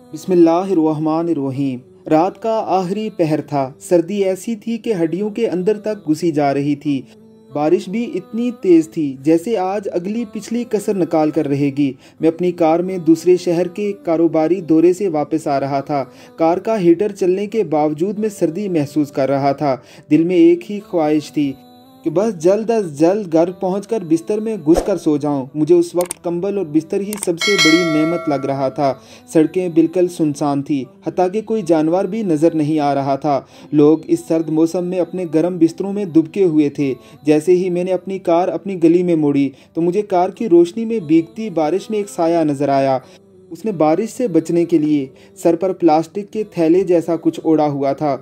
बिस्मिल्लाहिर्रहमानिर्रहीम। रात का आखिरी पहर था। सर्दी ऐसी थी कि हड्डियों के अंदर तक घुसी जा रही थी। बारिश भी इतनी तेज़ थी जैसे आज अगली पिछली कसर निकाल कर रहेगी। मैं अपनी कार में दूसरे शहर के कारोबारी दौरे से वापस आ रहा था। कार का हीटर चलने के बावजूद मैं सर्दी महसूस कर रहा था। दिल में एक ही ख्वाहिश थी कि बस जल्द अज जल्द घर पहुंचकर बिस्तर में घुसकर सो जाऊं। मुझे उस वक्त कंबल और बिस्तर ही सबसे बड़ी नेमत लग रहा था। सड़कें बिल्कुल सुनसान थी, हत्ता कि कोई जानवर भी नज़र नहीं आ रहा था। लोग इस सर्द मौसम में अपने गर्म बिस्तरों में दुबके हुए थे। जैसे ही मैंने अपनी कार अपनी गली में मोड़ी तो मुझे कार की रोशनी में भीगती बारिश में एक साया नजर आया। उसने बारिश से बचने के लिए सर पर प्लास्टिक के थैले जैसा कुछ ओढ़ा हुआ था।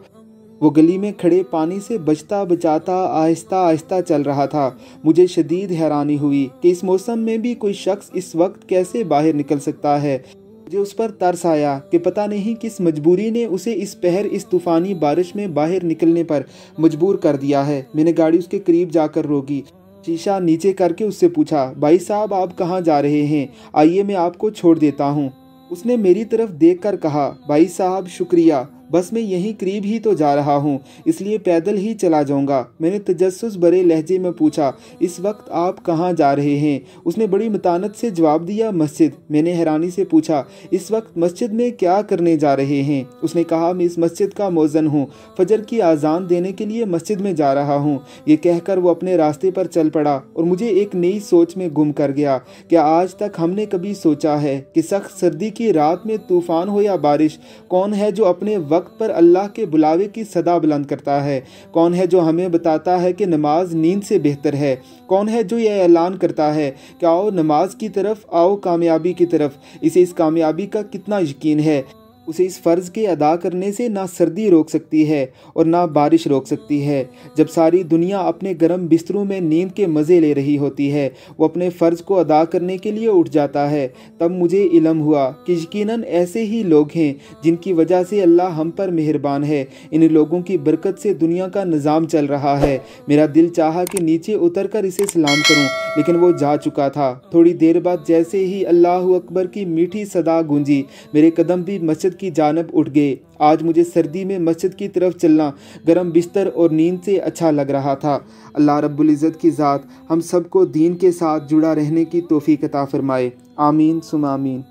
वो गली में खड़े पानी से बचता बचाता आहिस्ता आहिस्ता चल रहा था। मुझे शदीद हैरानी हुई कि इस मौसम में भी कोई शख्स इस वक्त कैसे बाहर निकल सकता है। मुझे उस पर तरस आया कि पता नहीं किस मजबूरी ने उसे इस पहर इस तूफ़ानी बारिश में बाहर निकलने पर मजबूर कर दिया है। मैंने गाड़ी उसके करीब जाकर रोकी, शीशा नीचे करके उससे पूछा, भाई साहब आप कहाँ जा रहे हैं? आइए मैं आपको छोड़ देता हूँ। उसने मेरी तरफ देखकर कहा, भाई साहब शुक्रिया, बस मैं यहीं करीब ही तो जा रहा हूँ, इसलिए पैदल ही चला जाऊँगा। मैंने तजस्सुस भरे लहजे में पूछा, इस वक्त आप कहाँ जा रहे हैं? उसने बड़ी मतानत से जवाब दिया, मस्जिद। मैंने हैरानी से पूछा, इस वक्त मस्जिद में क्या करने जा रहे हैं? उसने कहा, मैं इस मस्जिद का मौज़न हूँ, फजर की आज़ान देने के लिए मस्जिद में जा रहा हूँ। ये कहकर वो अपने रास्ते पर चल पड़ा और मुझे एक नई सोच में गुम कर गया। क्या आज तक हमने कभी सोचा है कि सख्त सर्दी की रात में तूफ़ान हो या बारिश, कौन है जो अपने वक्त पर अल्लाह के बुलावे की सदा बुलंद करता है? कौन है जो हमें बताता है कि नमाज नींद से बेहतर है? कौन है जो यह ऐलान करता है कि आओ नमाज की तरफ, आओ कामयाबी की तरफ? इसे इस कामयाबी का कितना यकीन है। उसे इस फ़र्ज़ के अदा करने से ना सर्दी रोक सकती है और ना बारिश रोक सकती है। जब सारी दुनिया अपने गर्म बिस्तरों में नींद के मज़े ले रही होती है, वो अपने फ़र्ज़ को अदा करने के लिए उठ जाता है। तब मुझे इल्म हुआ कि यकीनन ऐसे ही लोग हैं जिनकी वजह से अल्लाह हम पर मेहरबान है। इन लोगों की बरकत से दुनिया का निज़ाम चल रहा है। मेरा दिल चाहा कि नीचे उतर कर इसे सलाम करूं, लेकिन वो जा चुका था। थोड़ी देर बाद जैसे ही अल्लाह अकबर की मीठी सदा गूंजी, मेरे कदम भी मस्जिद की जानब उठ गए। आज मुझे सर्दी में मस्जिद की तरफ चलना गर्म बिस्तर और नींद से अच्छा लग रहा था। अल्लाह रब्बुल इज़्ज़त की ज़ात हम सबको दीन के साथ जुड़ा रहने की तौफीक अता फरमाए। आमीन सुम आमीन।